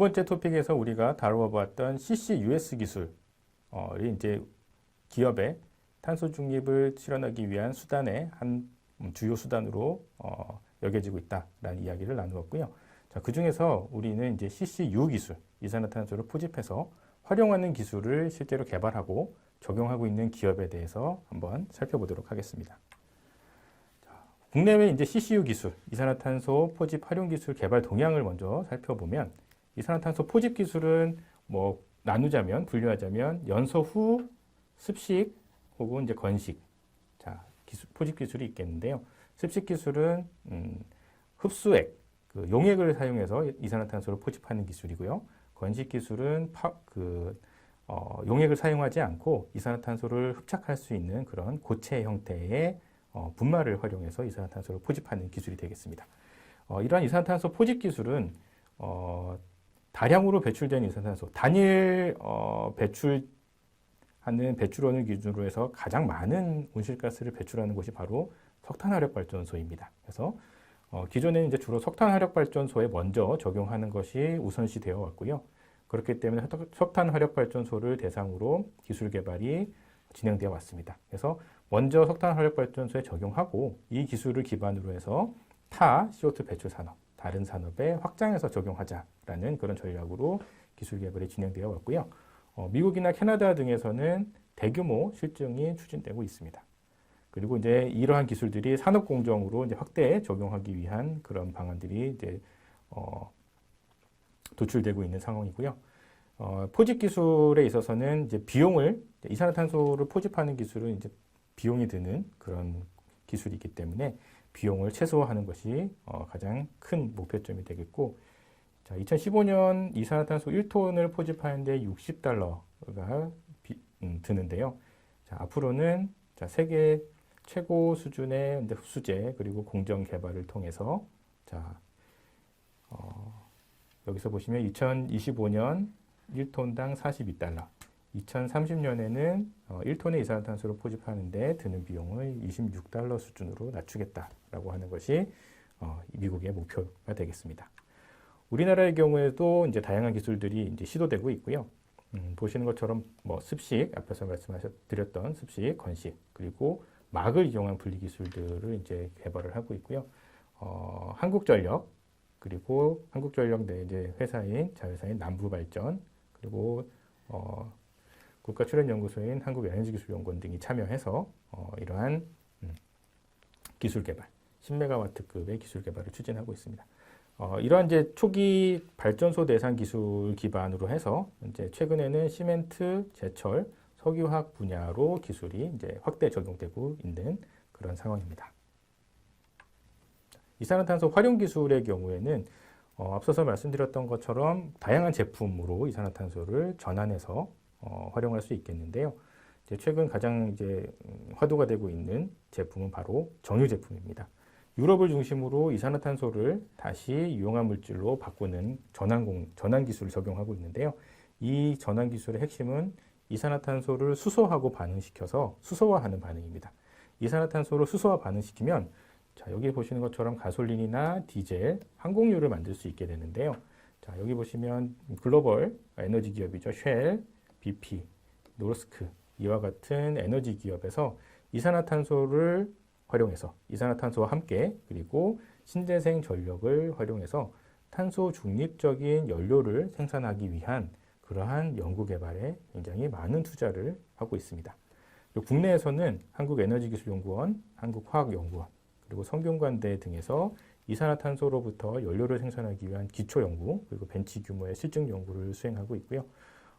번째 토픽에서 우리가 다루어봤던 CCUS 기술이 이제 기업의 탄소 중립을 실현하기 위한 수단의 한 주요 수단으로 여겨지고 있다라는 이야기를 나누었고요. 자, 그 중에서 우리는 이제 CCU 기술, 이산화탄소를 포집해서 활용하는 기술을 실제로 개발하고 적용하고 있는 기업에 대해서 한번 살펴보도록 하겠습니다. 국내외 이제 CCU 기술, 이산화탄소 포집 활용 기술 개발 동향을 먼저 살펴보면, 이산화탄소 포집 기술은 뭐 나누자면, 분류하자면 연소 후 습식 혹은 이제 건식, 자, 포집 기술이 있겠는데요. 습식 기술은 흡수액, 그 용액을 사용해서 이산화탄소를 포집하는 기술이고요. 건식 기술은 용액을 사용하지 않고 이산화탄소를 흡착할 수 있는 그런 고체 형태의 분말을 활용해서 이산화탄소를 포집하는 기술이 되겠습니다. 이러한 이산화탄소 포집 기술은 다량으로 배출된 이산화탄소, 단일 배출하는 배출원을 기준으로 해서 가장 많은 온실가스를 배출하는 곳이 바로 석탄화력발전소입니다. 그래서 기존에는 이제 주로 석탄화력발전소에 먼저 적용하는 것이 우선시 되어 왔고요. 그렇기 때문에 석탄화력발전소를 대상으로 기술 개발이 진행되어 왔습니다. 그래서 먼저 석탄화력발전소에 적용하고 이 기술을 기반으로 해서 타 CO2 배출 산업, 다른 산업에 확장해서 적용하자라는 그런 전략으로 기술 개발이 진행되어 왔고요. 미국이나 캐나다 등에서는 대규모 실증이 추진되고 있습니다. 그리고 이제 이러한 기술들이 산업 공정으로 이제 확대 적용하기 위한 그런 방안들이 이제 도출되고 있는 상황이고요. 포집 기술에 있어서는 이제 비용을, 이산화탄소를 포집하는 기술은 이제 비용이 드는 그런 기술이기 때문에 비용을 최소화하는 것이 가장 큰 목표점이 되겠고, 자, 2015년 이산화탄소 1톤을 포집하는데 $60가 드는데요. 자, 앞으로는 자, 세계 최고 수준의 흡수제 그리고 공정 개발을 통해서 자, 여기서 보시면 2025년 1톤당 $42, 2030년에는 1톤의 이산화탄소를 포집하는데 드는 비용을 $26 수준으로 낮추겠다라고 하는 것이 미국의 목표가 되겠습니다. 우리나라의 경우에도 이제 다양한 기술들이 이제 시도되고 있고요. 보시는 것처럼 뭐 습식, 앞에서 말씀드렸던 습식, 건식, 그리고 막을 이용한 분리 기술들을 이제 개발을 하고 있고요. 한국전력, 그리고 한국전력 내 이제 회사인 자회사인 남부발전, 그리고 국가출연연구소인 한국에너지기술연구원 등이 참여해서 이러한 기술 개발, 10메가와트급의 기술 개발을 추진하고 있습니다. 이러한 이제 초기 발전소 대상 기술 기반으로 해서 이제 최근에는 시멘트, 제철, 석유화학 분야로 기술이 이제 확대 적용되고 있는 그런 상황입니다. 이산화탄소 활용 기술의 경우에는 앞서서 말씀드렸던 것처럼 다양한 제품으로 이산화탄소를 전환해서 활용할 수 있겠는데요. 이제 최근 가장 이제 화두가 되고 있는 제품은 바로 정유 제품입니다. 유럽을 중심으로 이산화탄소를 다시 유용한 물질로 바꾸는 전환 기술을 적용하고 있는데요. 이 전환 기술의 핵심은 이산화탄소를 수소하고 반응시켜서 수소화하는 반응입니다. 이산화탄소를 수소화 반응시키면 자, 여기 보시는 것처럼 가솔린이나 디젤, 항공유를 만들 수 있게 되는데요. 자, 여기 보시면 글로벌 에너지 기업이죠. 쉘, BP, 노스크 이와 같은 에너지 기업에서 이산화탄소를 활용해서 이산화탄소와 함께 그리고 신재생 전력을 활용해서 탄소 중립적인 연료를 생산하기 위한 그러한 연구 개발에 굉장히 많은 투자를 하고 있습니다. 그리고 국내에서는 한국에너지기술연구원, 한국화학연구원, 그리고 성균관대 등에서 이산화탄소로부터 연료를 생산하기 위한 기초연구, 그리고 벤치 규모의 실증 연구를 수행하고 있고요.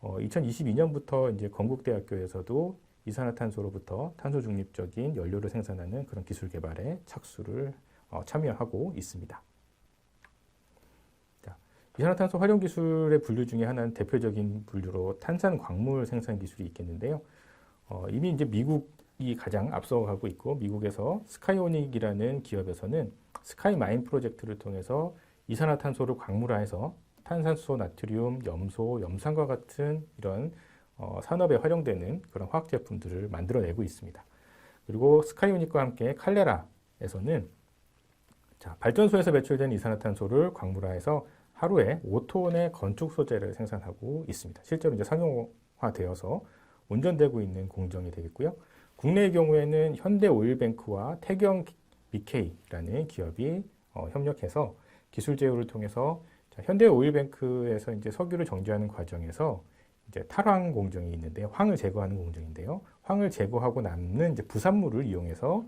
2022년부터 이제 건국대학교에서도 이산화탄소로부터 탄소 중립적인 연료를 생산하는 그런 기술 개발에 착수를 참여하고 있습니다. 자, 이산화탄소 활용 기술의 분류 중에 하나는 대표적인 분류로 탄산 광물 생산 기술이 있겠는데요. 이미 이제 미국이 가장 앞서가고 있고 미국에서 스카이오닉이라는 기업에서는 스카이마인 프로젝트를 통해서 이산화탄소를 광물화해서 탄산수소, 나트륨, 염소, 염산과 같은 이런 산업에 활용되는 그런 화학 제품들을 만들어내고 있습니다. 그리고 스카이오닉과 함께 칼레라에서는 자, 발전소에서 배출된 이산화탄소를 광물화해서 하루에 5톤의 건축 소재를 생산하고 있습니다. 실제로 이제 상용화되어서 운전되고 있는 공정이 되겠고요. 국내의 경우에는 현대오일뱅크와 태경 BK라는 기업이 협력해서 기술 제휴를 통해서 현대오일뱅크에서 이제 석유를 정제하는 과정에서 이제 탈황 공정이 있는데 황을 제거하는 공정인데요. 황을 제거하고 남는 이제 부산물을 이용해서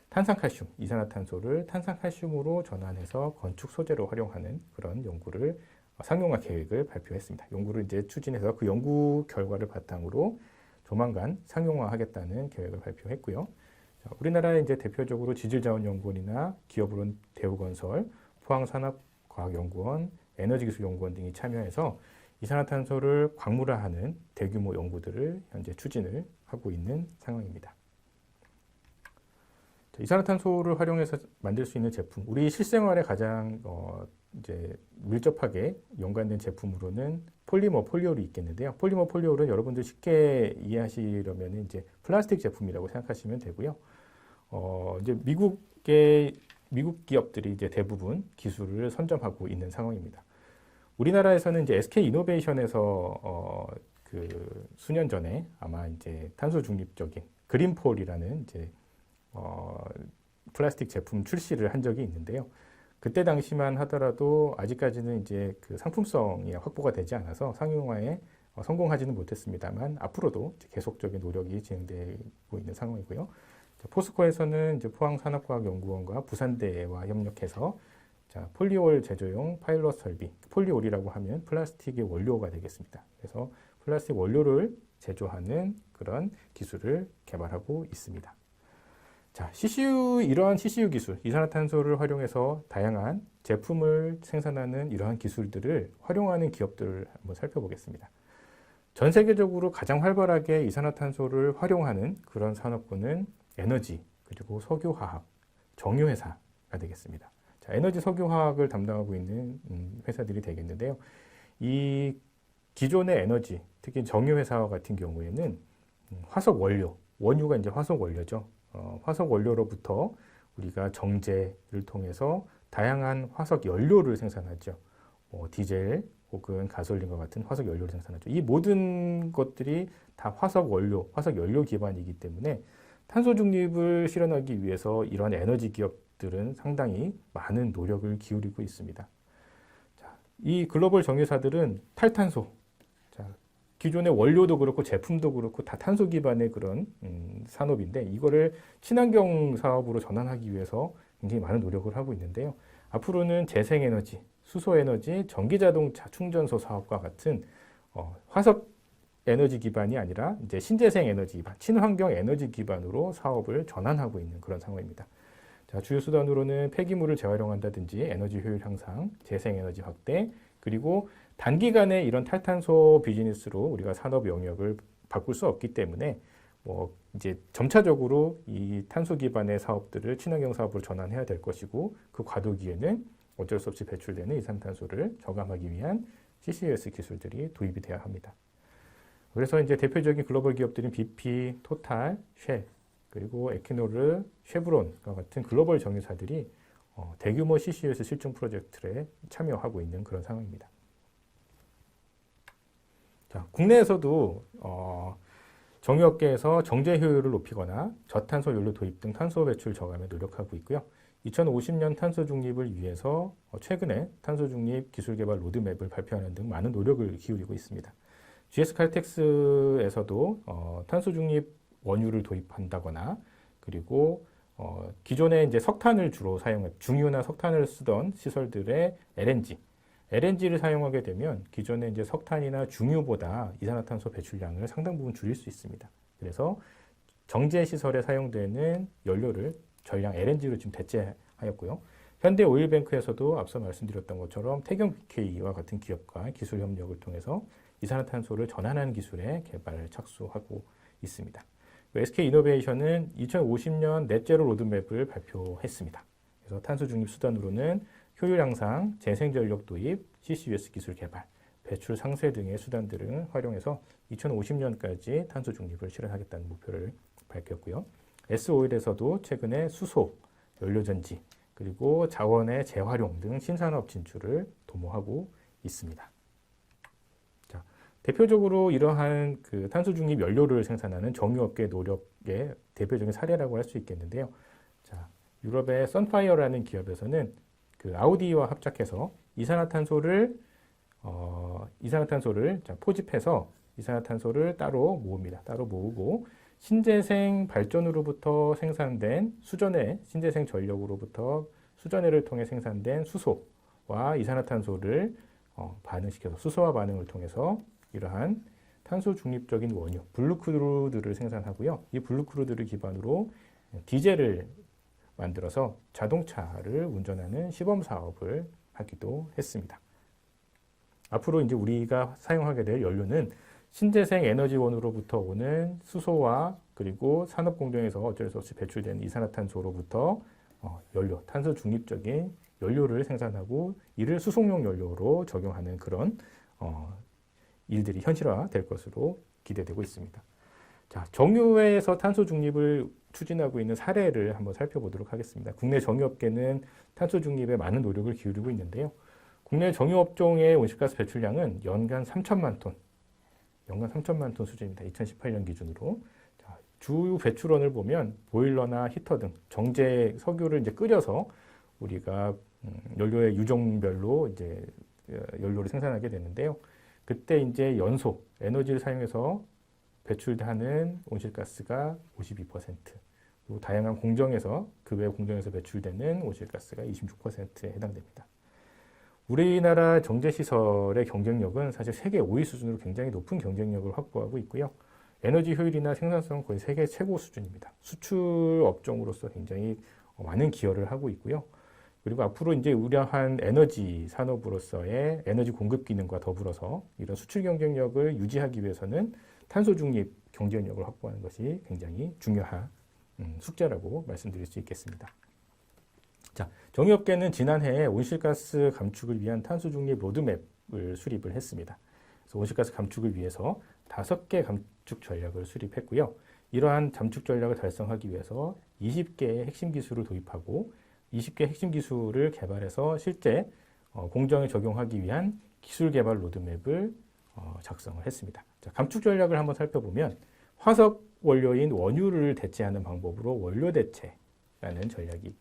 탄산칼슘, 이산화탄소를 탄산칼슘으로 전환해서 건축 소재로 활용하는 그런 연구를 상용화 계획을 발표했습니다. 연구를 이제 추진해서 그 연구 결과를 바탕으로 조만간 상용화하겠다는 계획을 발표했고요. 우리나라의 이제 대표적으로 지질자원연구원이나 기업으로는 대우건설, 포항산업과학연구원, 에너지기술연구원 등이 참여해서 이산화탄소를 광물화하는 대규모 연구들을 현재 추진을 하고 있는 상황입니다. 이산화탄소를 활용해서 만들 수 있는 제품, 우리 실생활에 가장 이제 밀접하게 연관된 제품으로는 폴리머 폴리올이 있겠는데요. 폴리머 폴리올은 여러분들 쉽게 이해하시려면 이제 플라스틱 제품이라고 생각하시면 되고요. 이제 미국 기업들이 이제 대부분 기술을 선점하고 있는 상황입니다. 우리나라에서는 이제 SK 이노베이션에서 그 수년 전에 아마 이제 탄소 중립적인 그린폴이라는 이제 플라스틱 제품 출시를 한 적이 있는데요. 그때 당시만 하더라도 아직까지는 이제 그 상품성이 확보가 되지 않아서 상용화에 성공하지는 못했습니다만 앞으로도 계속적인 노력이 진행되고 있는 상황이고요. 포스코에서는 이제 포항산업과학연구원과 부산대와 협력해서 폴리올 제조용 파일럿 설비, 폴리올이라고 하면 플라스틱의 원료가 되겠습니다. 그래서 플라스틱 원료를 제조하는 그런 기술을 개발하고 있습니다. 이러한 CCU 기술, 이산화탄소를 활용해서 다양한 제품을 생산하는 이러한 기술들을 활용하는 기업들을 한번 살펴보겠습니다. 전 세계적으로 가장 활발하게 이산화탄소를 활용하는 그런 산업군은 에너지, 그리고 석유화학, 정유회사가 되겠습니다. 에너지 석유화학을 담당하고 있는 회사들이 되겠는데요. 이 기존의 에너지, 특히 정유회사와 같은 경우에는 화석 원료, 원유가 이제 화석 원료죠. 화석 원료로부터 우리가 정제를 통해서 다양한 화석 연료를 생산하죠. 디젤 혹은 가솔린과 같은 화석 연료를 생산하죠. 이 모든 것들이 다 화석 원료, 화석 연료 기반이기 때문에 탄소 중립을 실현하기 위해서 이런 에너지 기업들은 상당히 많은 노력을 기울이고 있습니다. 이 글로벌 정유사들은 탈탄소, 기존의 원료도 그렇고 제품도 그렇고 다 탄소 기반의 그런 산업인데 이거를 친환경 사업으로 전환하기 위해서 굉장히 많은 노력을 하고 있는데요. 앞으로는 재생에너지, 수소에너지, 전기자동차 충전소 사업과 같은 화석 에너지 기반이 아니라 이제 신재생 에너지 기반, 친환경 에너지 기반으로 사업을 전환하고 있는 그런 상황입니다. 주요 수단으로는 폐기물을 재활용한다든지 에너지 효율 향상, 재생에너지 확대, 그리고 단기간에 이런 탈탄소 비즈니스로 우리가 산업 영역을 바꿀 수 없기 때문에 이제 점차적으로 이 탄소 기반의 사업들을 친환경 사업으로 전환해야 될 것이고 그 과도기에는 어쩔 수 없이 배출되는 이산탄소를 저감하기 위한 CCUS 기술들이 도입이 돼야 합니다. 그래서 이제 대표적인 글로벌 기업들인 BP, 토탈, 쉘, 그리고 에퀴노르, 쉐브론과 같은 글로벌 정유사들이 대규모 CCUS 실증 프로젝트에 참여하고 있는 그런 상황입니다. 국내에서도 정유업계에서 정제 효율을 높이거나 저탄소 연료 도입 등 탄소 배출 저감에 노력하고 있고요. 2050년 탄소 중립을 위해서 최근에 탄소 중립 기술 개발 로드맵을 발표하는 등 많은 노력을 기울이고 있습니다. GS 칼텍스에서도 탄소 중립 원유를 도입한다거나 그리고 기존에 이제 석탄을 주로 중유나 석탄을 쓰던 시설들의 LNG를 사용하게 되면 기존의 이제 석탄이나 중유보다 이산화탄소 배출량을 상당 부분 줄일 수 있습니다. 그래서 정제 시설에 사용되는 연료를 전량 LNG로 지금 대체하였고요. 현대오일뱅크에서도 앞서 말씀드렸던 것처럼 태경 BK와 같은 기업과 기술 협력을 통해서 이산화탄소를 전환하는 기술의 개발을 착수하고 있습니다. SK 이노베이션은 2050년 넷제로 로드맵을 발표했습니다. 그래서 탄소 중립 수단으로는 효율 향상, 재생전력 도입, CCUS 기술 개발, 배출 상쇄 등의 수단들을 활용해서 2050년까지 탄소 중립을 실현하겠다는 목표를 밝혔고요. S오일에서도 최근에 수소, 연료전지, 그리고 자원의 재활용 등 신산업 진출을 도모하고 있습니다. 자, 대표적으로 이러한 그 탄소 중립 연료를 생산하는 정유업계 노력의 대표적인 사례라고 할 수 있겠는데요. 자, 유럽의 선파이어라는 기업에서는 그 아우디와 합작해서 이산화탄소를 포집해서 이산화탄소를 따로 모읍니다. 따로 모으고 신재생 발전으로부터 생산된 신재생 전력으로부터 수전해를 통해 생산된 수소와 이산화탄소를 반응시켜서 수소와 반응을 통해서 이러한 탄소 중립적인 원유, 블루크루드를 생산하고요. 이 블루크루드를 기반으로 디젤을 만들어서 자동차를 운전하는 시범 사업을 하기도 했습니다. 앞으로 이제 우리가 사용하게 될 연료는 신재생 에너지원으로부터 오는 수소와 그리고 산업 공정에서 어쩔 수 없이 배출되는 이산화탄소로부터 탄소 중립적인 연료를 생산하고 이를 수송용 연료로 적용하는 그런 일들이 현실화될 것으로 기대되고 있습니다. 자, 정유회에서 탄소 중립을 추진하고 있는 사례를 한번 살펴보도록 하겠습니다. 국내 정유업계는 탄소 중립에 많은 노력을 기울이고 있는데요. 국내 정유업종의 온실가스 배출량은 연간 3천만 톤 수준입니다. 2018년 기준으로. 자, 주 배출원을 보면 보일러나 히터 등 정제 석유를 이제 끓여서 우리가 연료의 유종별로 이제 연료를 생산하게 되는데요. 그때 이제 연소 에너지를 사용해서 배출하는 온실가스가 52%, 그리고 다양한 공정에서 그 외 공정에서 배출되는 온실가스가 26%에 해당됩니다. 우리나라 정제시설의 경쟁력은 사실 세계 5위 수준으로 굉장히 높은 경쟁력을 확보하고 있고요. 에너지 효율이나 생산성은 거의 세계 최고 수준입니다. 수출 업종으로서 굉장히 많은 기여를 하고 있고요. 그리고 앞으로 이제 우려한 에너지 산업으로서의 에너지 공급 기능과 더불어서 이런 수출 경쟁력을 유지하기 위해서는 탄소 중립 경쟁력을 확보하는 것이 굉장히 중요한 숙제라고 말씀드릴 수 있겠습니다. 자, 정유업계는 지난해에 온실가스 감축을 위한 탄소 중립 로드맵을 수립을 했습니다. 그래서 온실가스 감축을 위해서 5개 감축 전략을 수립했고요. 이러한 감축 전략을 달성하기 위해서 20개의 핵심 기술을 도입하고 20개 핵심 기술을 개발해서 실제 공정에 적용하기 위한 기술 개발 로드맵을 작성을 했습니다. 자, 감축 전략을 한번 살펴보면 화석 원료인 원유를 대체하는 방법으로 원료 대체라는 전략이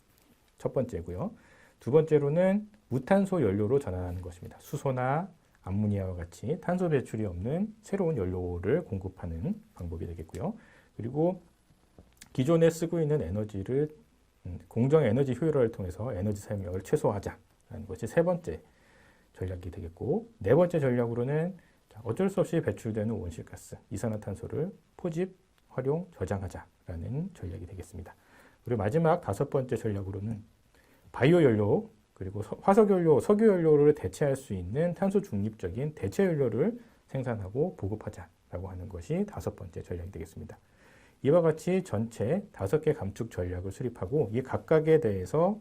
첫 번째고요. 두 번째로는 무탄소 연료로 전환하는 것입니다. 수소나 암모니아와 같이 탄소 배출이 없는 새로운 연료를 공급하는 방법이 되겠고요. 그리고 기존에 쓰고 있는 에너지를 공정 에너지 효율화를 통해서 에너지 사용량을 최소화하자라는 것이 세 번째 전략이 되겠고, 네 번째 전략으로는 어쩔 수 없이 배출되는 온실가스, 이산화탄소를 포집, 활용, 저장하자라는 전략이 되겠습니다. 그리고 마지막 다섯 번째 전략으로는 바이오 연료, 그리고 화석 연료, 석유 연료를 대체할 수 있는 탄소 중립적인 대체 연료를 생산하고 보급하자라고 하는 것이 다섯 번째 전략이 되겠습니다. 이와 같이 전체 5개 감축 전략을 수립하고 이 각각에 대해서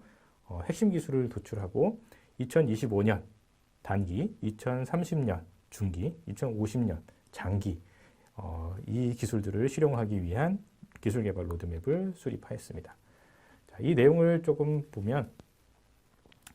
핵심 기술을 도출하고 2025년 단기, 2030년 중기, 2050년 장기 이 기술들을 실용하기 위한 기술 개발 로드맵을 수립하였습니다. 자, 이 내용을 조금 보면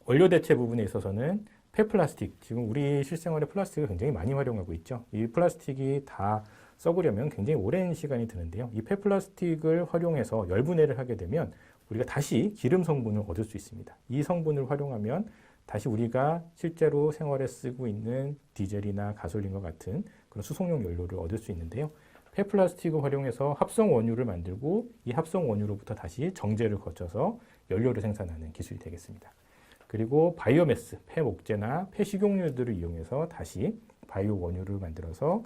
원료 대체 부분에 있어서는 폐플라스틱, 지금 우리 실생활에 플라스틱을 굉장히 많이 활용하고 있죠. 이 플라스틱이 다 썩으려면 굉장히 오랜 시간이 드는데요. 이 폐플라스틱을 활용해서 열분해를 하게 되면 우리가 다시 기름 성분을 얻을 수 있습니다. 이 성분을 활용하면 다시 우리가 실제로 생활에 쓰고 있는 디젤이나 가솔린과 같은 그런 수송용 연료를 얻을 수 있는데요. 폐플라스틱을 활용해서 합성 원유를 만들고 이 합성 원유로부터 다시 정제를 거쳐서 연료를 생산하는 기술이 되겠습니다. 그리고 바이오매스, 폐목재나 폐식용유들을 이용해서 다시 바이오 원유를 만들어서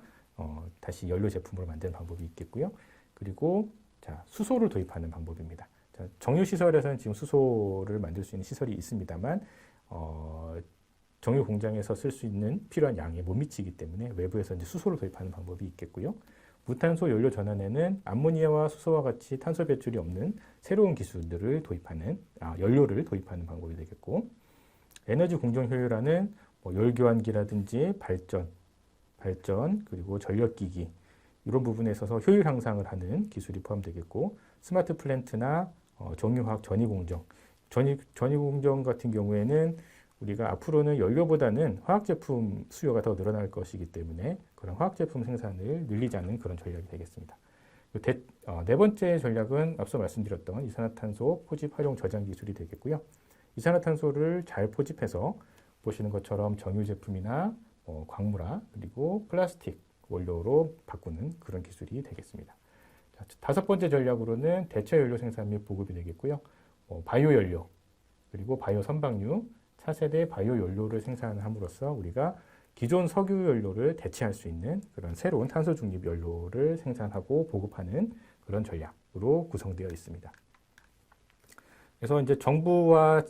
다시 연료 제품으로 만드는 방법이 있겠고요. 그리고 자, 수소를 도입하는 방법입니다. 자, 정유시설에서는 지금 수소를 만들 수 있는 시설이 있습니다만 정유 공장에서 쓸 수 있는 필요한 양에 못 미치기 때문에 외부에서 이제 수소를 도입하는 방법이 있겠고요. 무탄소 연료 전환에는 암모니아와 수소와 같이 탄소 배출이 없는 새로운 기술들을 도입하는 연료를 도입하는 방법이 되겠고, 에너지 공정 효율화는 열교환기라든지 발전 그리고 전력기기 이런 부분에 있어서 효율 향상을 하는 기술이 포함되겠고, 스마트 플랜트나 정유화학 전이공정 전기공정 같은 경우에는 우리가 앞으로는 연료보다는 화학제품 수요가 더 늘어날 것이기 때문에 그런 화학제품 생산을 늘리자는 그런 전략이 되겠습니다. 네 번째 전략은 앞서 말씀드렸던 이산화탄소 포집 활용 저장 기술이 되겠고요. 이산화탄소를 잘 포집해서 보시는 것처럼 정유 제품이나 광물화 그리고 플라스틱 원료로 바꾸는 그런 기술이 되겠습니다. 자, 다섯 번째 전략으로는 대체 연료 생산 및 보급이 되겠고요. 바이오 연료 그리고 바이오 선박류, 차세대 바이오 연료를 생산함으로써 우리가 기존 석유 연료를 대체할 수 있는 그런 새로운 탄소 중립 연료를 생산하고 보급하는 그런 전략으로 구성되어 있습니다. 그래서 이제 정부와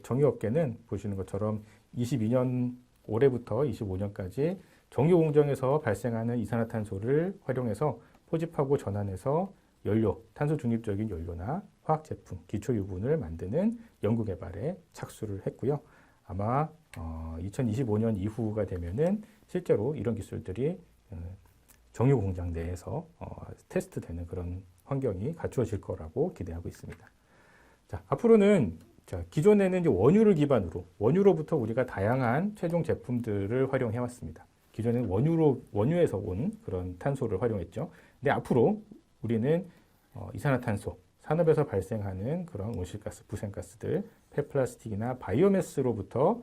정유업계는 보시는 것처럼 22년 올해부터 25년까지 정유 공정에서 발생하는 이산화탄소를 활용해서 포집하고 전환해서 연료, 탄소 중립적인 연료나 화학 제품, 기초 유분을 만드는 연구 개발에 착수를 했고요. 아마 2025년 이후가 되면은 실제로 이런 기술들이 정유 공장 내에서 테스트되는 그런 환경이 갖추어질 거라고 기대하고 있습니다. 자, 앞으로는 기존에는 이제 원유를 기반으로 원유로부터 우리가 다양한 최종 제품들을 활용해 왔습니다. 기존에는 원유에서 온 그런 탄소를 활용했죠. 근데 앞으로 우리는 이산화탄소, 산업에서 발생하는 그런 온실가스, 부생가스들, 폐플라스틱이나 바이오매스로부터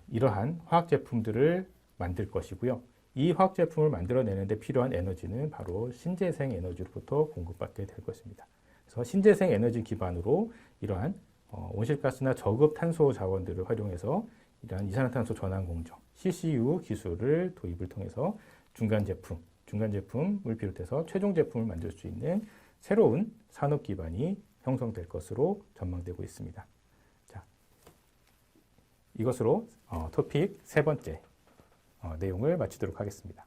이러한 화학 제품들을 만들 것이고요. 이 화학 제품을 만들어내는데 필요한 에너지는 바로 신재생 에너지로부터 공급받게 될 것입니다. 그래서 신재생 에너지 기반으로 이러한 온실가스나 저급 탄소 자원들을 활용해서 이러한 이산화탄소 전환 공정, CCU 기술을 도입을 통해서 중간 제품을 비롯해서 최종 제품을 만들 수 있는 새로운 산업 기반이 형성될 것으로 전망되고 있습니다. 자, 이것으로 토픽 세 번째 내용을 마치도록 하겠습니다.